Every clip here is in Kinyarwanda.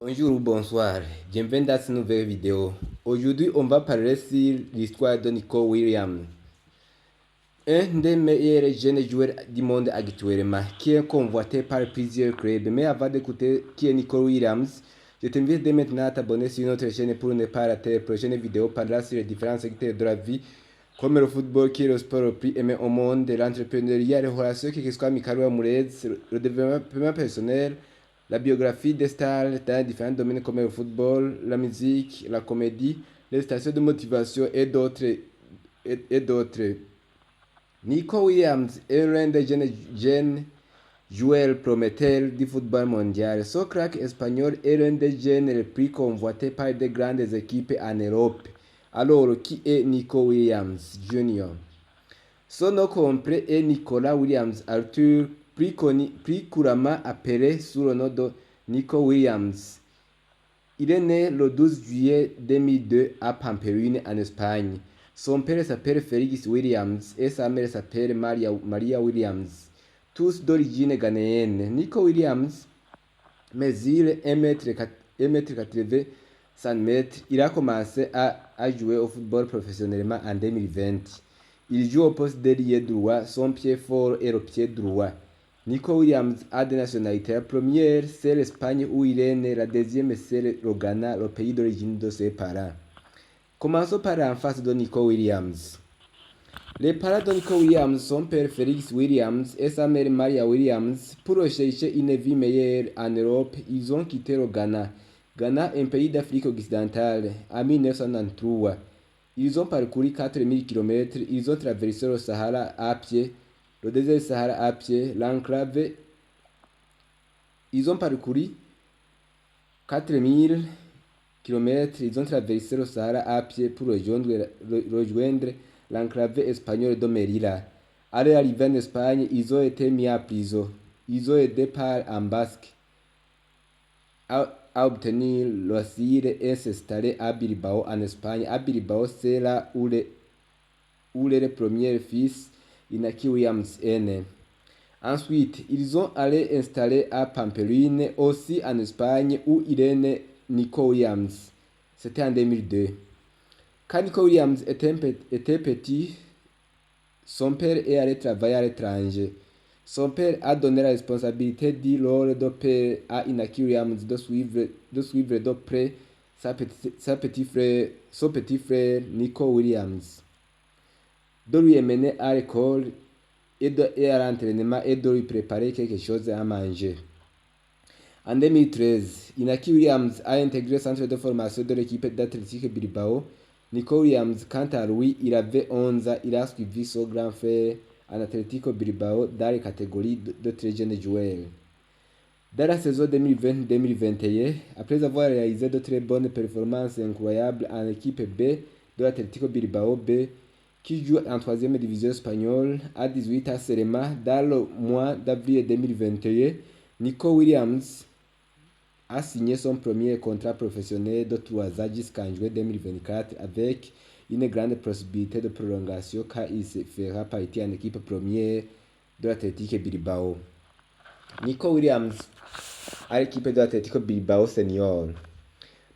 Bonjour ou bonsoir, bienvenue dans cette nouvelle vidéo. Aujourd'hui, on va parler sur l'histoire de Nico Williams, un des meilleurs jeunes joueurs du monde actuellement, qui est convoité par plusieurs clubs. Mais avant d'écouter qui est Nico Williams, je t'invite dès maintenant à t'abonner sur notre chaîne pour ne pas rater les prochaines vidéos parlant sur les différents secteurs de la vie, comme le football qui est le sport le plus aimé au monde, l'entrepreneuriat, les relations qui soient amicales ou amoureuses, le développement personnel, la biographie des stars dans différents domaines comme le football, la musique, la comédie, les stations de motivation et d'autres. Nico Williams est l'un des jeunes joueurs prometteurs du football mondial. Ce crack espagnol est l'un des jeunes les plus convoités par de grandes équipes en Europe. Alors, qui est Nico Williams Jr.? Son nom complet est Nicolas Williams Arthur, plus couramment appelé sous le nom de Nico Williams. Il est né le 12 juillet 2002 à Pamplona, en Espagne. Son père s'appelle Félix Williams et sa mère s'appelle Maria Williams, tous d'origine ghanéenne. Nico Williams mesure 1m80 cm. Il a commencé à jouer au football professionnellement en 2020. Il joue au poste d'ailier droit, son pied fort est le pied droit. Nico Williams a des nationalités. La première, c'est l'Espagne où il est né. La deuxième, c'est le Ghana, le pays d'origine de ses parents. Commençons par l'enfance de Nico Williams. Les parents de Nico Williams, son père Félix Williams et sa mère Maria Williams, pour rechercher une vie meilleure en Europe, ils ont quitté le Ghana. Ghana, un pays d'Afrique occidentale, en 1993. Ils ont parcouru 4000 km, ils ont traversé le Sahara à pied, le désert Sahara à pied, l'enclave. Ils ont parcouru 4000 km, ils ont traversé le Sahara à pied pour rejoindre l'enclave espagnole de Melilla. À l'arrivée en Espagne, ils ont été mis à prison. Ils ont aidé par un basque à obtenir l'asile et s'installer à Bilbao en Espagne. À Bilbao, c'est là où le premier fils Iñaki Williams est né. Ensuite, ils ont allé installer à Pamplona, aussi en Espagne, où il est né Nico Williams. C'était en 2002. Quand Nico Williams était petit, son père est allé travailler à l'étranger. Son père a donné la responsabilité du rôle de père à Iñaki Williams de suivre de près son petit frère Nico Williams, de lui emmener à l'école et à l'entraînement et de lui préparer quelque chose à manger. En 2013, Iñaki Williams a intégré le centre de formation de l'équipe d'athlétique Bilbao. Nico Williams, quant à lui, il avait 11 ans, il a suivi son grand frère en athlétique Bilbao dans les catégories de très jeunes joueurs. Dans la saison 2020-2021, après avoir réalisé de très bonnes performances incroyables en équipe B de l'Atlético Bilbao B, qui joue en 3e division espagnole à 18 ans seulement, dans le mois d'avril 2021, Nico Williams a signé son premier contrat professionnel de 3 ans jusqu'en juillet 2024 avec une grande possibilité de prolongation car il se fera partie en équipe première de l'Atlético Bilbao. Nico Williams à l'équipe de l'Atlético Bilbao Senior.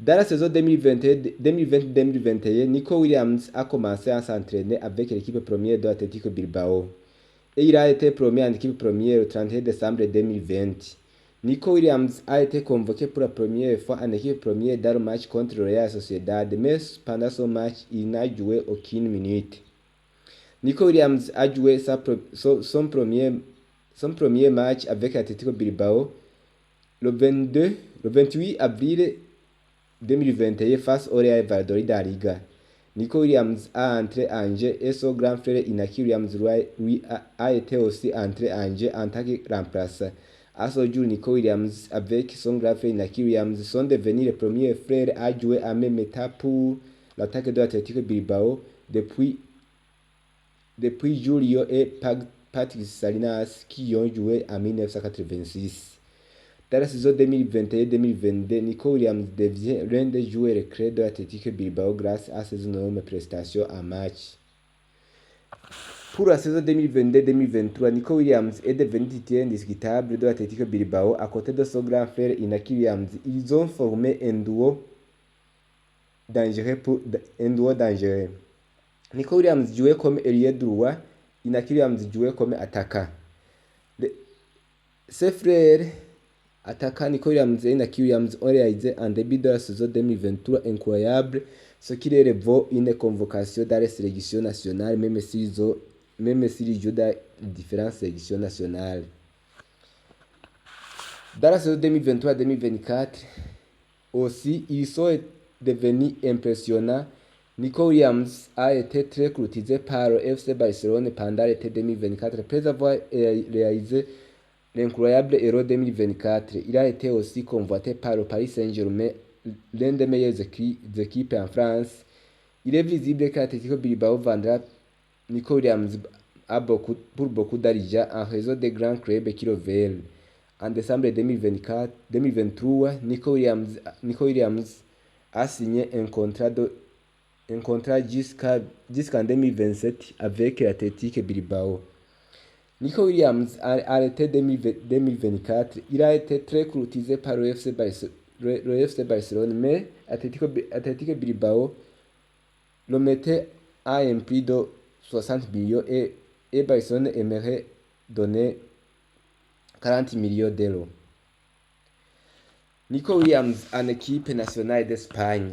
Dans la saison 2020-2021, Nico Williams a commencé à s'entraîner avec l'équipe première de l'Atlético Bilbao et il a été promu en équipe première le 31 décembre 2020. Nico Williams a été convoqué pour la première fois en équipe première dans le match contre le Real Sociedad, mais pendant ce match, il n'a joué aucune minute. Nico Williams a joué son premier match avec l'Atlético Bilbao le 28 avril 2021 face au Real Valladolid de la Liga. Nico Williams a entré en jeu et son grand frère Iñaki Williams lui a été aussi entré en jeu en tant que remplaçant. À ce jour, Nico Williams avec son grand frère Iñaki Williams sont devenus les premiers frères à jouer en même temps pour l'attaque de l'Atlético Bilbao depuis Julio et Patrick Salinas qui ont joué en 1986. Dans la saison 2021-2022, Nico Williams devient l'un des joueurs clés de l'Atlético Bilbao grâce à ses énormes prestations en match. Pour la saison 2022-2023, Nico Williams est devenu titulaire indiscutable de l'Atlético Bilbao à côté de son grand frère Inaki Williams. Ils ont formé un duo dangereux. Nico Williams jouait comme ailier droit, Inaki Williams jouait comme attaquant. Ses frères attaquants Nico Williams et Inaki Williams ont réalisé en début de la saison 2023 incroyable, ce qui leur vaut une convocation dans les sélections nationales, même s'ils jouent dans différentes sélections nationales. Dans la saison 2023-2024, aussi, ils sont devenus impressionnants. Nico Williams a été très courtisé par le FC Barcelone pendant l'été 2024 après avoir réalisé l'incroyable Euro 2024. Il a été aussi convoité par le Paris Saint-Germain, l'une des meilleures équipes en France. Il est visible que l'Atlético Bilbao vendra Nico Williams pour beaucoup d'argent en raison des grands clubs qui le veulent. En décembre 2023, Nico Williams a signé un contrat jusqu'en 2027 avec l'Atlético Bilbao. Nico Williams, à l'été 2024, il a été très courtisé par le FC Barcelone, mais Atlético Bilbao le mettait à un prix de 60 millions et Barcelone aimerait donner 40 millions d'euros. Nico Williams en équipe nationale d'Espagne.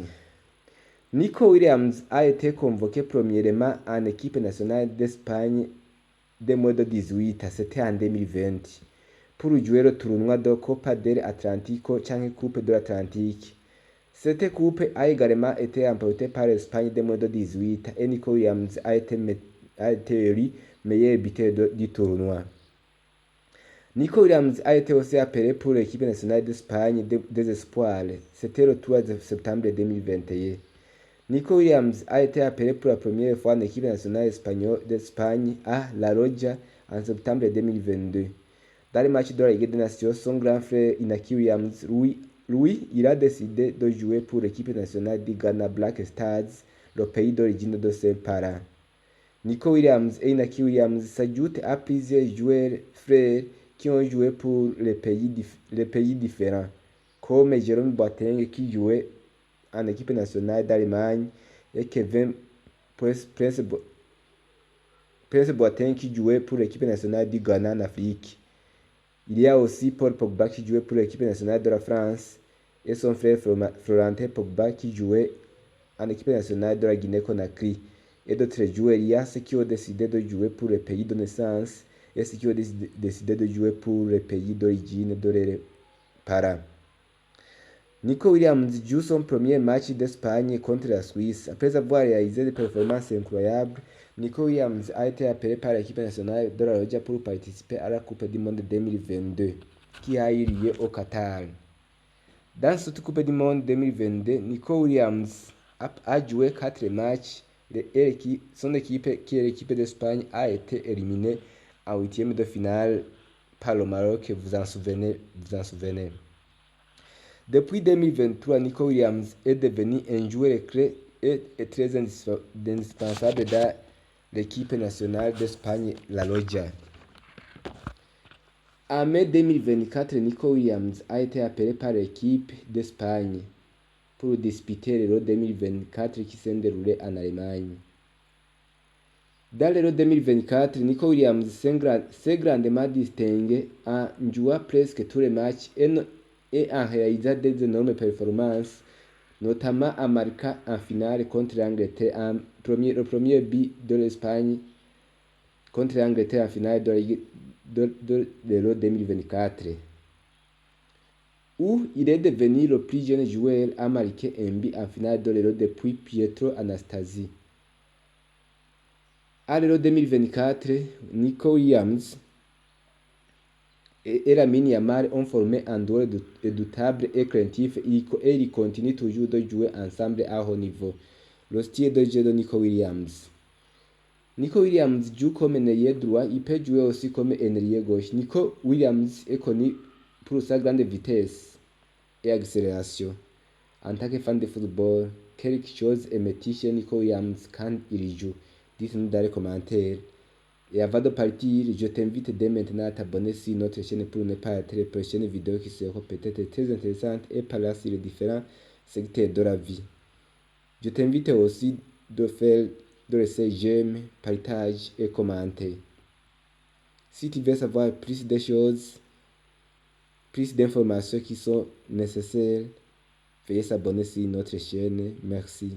Nico Williams a été convoqué premièrement en équipe nationale d'Espagne de moins de 18, c'était en 2020, pour jouer le tournoi de Copa del Atlantico, Coupe de l'Atlantique. Cette coupe a également été remportée par l'Espagne de moins de 18 et Nico Williams a été élu meilleur buteur du tournoi. Nico Williams a été aussi appelé pour l'équipe nationale d'Espagne des espoirs. C'était le 3 septembre 2021. Nico Williams a été appelé pour la première fois en équipe nationale espagnole d'Espagne à La Roja en septembre 2022. Dans le match de la Ligue des Nations, son grand frère Inaki Williams, lui, il a décidé de jouer pour l'équipe nationale du Ghana Black Stars, le pays d'origine de ses parents. Nico Williams et Inaki Williams s'ajoutent à plusieurs joueurs frères qui ont joué pour les pays différents, comme Jérôme Boateng qui jouait en équipe nationale d'Allemagne et Kevin Prince Boateng qui jouait pour l'équipe nationale du Ghana en Afrique. Il y a aussi Paul Pogba qui jouait pour l'équipe nationale de la France et son frère Florentin Pogba qui jouait en équipe nationale de la Guinée-Conakry. Et d'autres joueurs, il y a ceux qui ont décidé de jouer pour le pays de naissance et ceux qui ont décidé de jouer pour le pays d'origine de leurs parents. Nico Williams joue son premier match d'Espagne contre la Suisse. Après avoir réalisé des performances incroyables, Nico Williams a été appelé par l'équipe nationale de la Roja pour participer à la Coupe du Monde 2022 qui a eu lieu au Qatar. Dans cette Coupe du Monde 2022, Nico Williams a joué 4 matchs et son équipe, qui est l'équipe d'Espagne, a été éliminée en 8e de finale par le Maroc, vous en souvenez. Depuis 2023, Nico Williams est devenu un joueur clé et très indispensable dans l'équipe nationale d'Espagne, la Roja. En mai 2024, Nico Williams a été appelé par l'équipe d'Espagne pour disputer l'Euro 2024 qui s'est déroulé en Allemagne. Dans l'Euro 2024, Nico Williams s'est grandement distingué en jouant presque tous les matchs et en réalisant des énormes performances, notamment en marquant en finale contre l'Angleterre, le premier but de l'Espagne contre l'Angleterre en finale de l'Euro 2024, où il est devenu le plus jeune joueur à marquer un but en finale de l'Euro depuis Pietro Anastasi. À l'Euro 2024, Nico Williams et Lamine Yamal ont formé un duo redoutable et craintif et ils continuent toujours de jouer ensemble à haut niveau. Le style de jeu de Nico Williams. Nico Williams joue comme ailier droit, il peut jouer aussi comme ailier gauche. Nico Williams est connu pour sa grande vitesse et accélération. En tant que fan de football, quelque chose aimait chez Nico Williams quand il joue? Dites-nous dans les commentaires. Et avant de partir, je t'invite dès maintenant à t'abonner sur notre chaîne pour ne pas rater les prochaines vidéos qui seront peut-être très intéressantes et parlant sur les différents secteurs de la vie. Je t'invite aussi de laisser j'aime, partage et commenter. Si tu veux savoir plus de choses, plus d'informations qui sont nécessaires, veuillez s'abonner sur notre chaîne. Merci.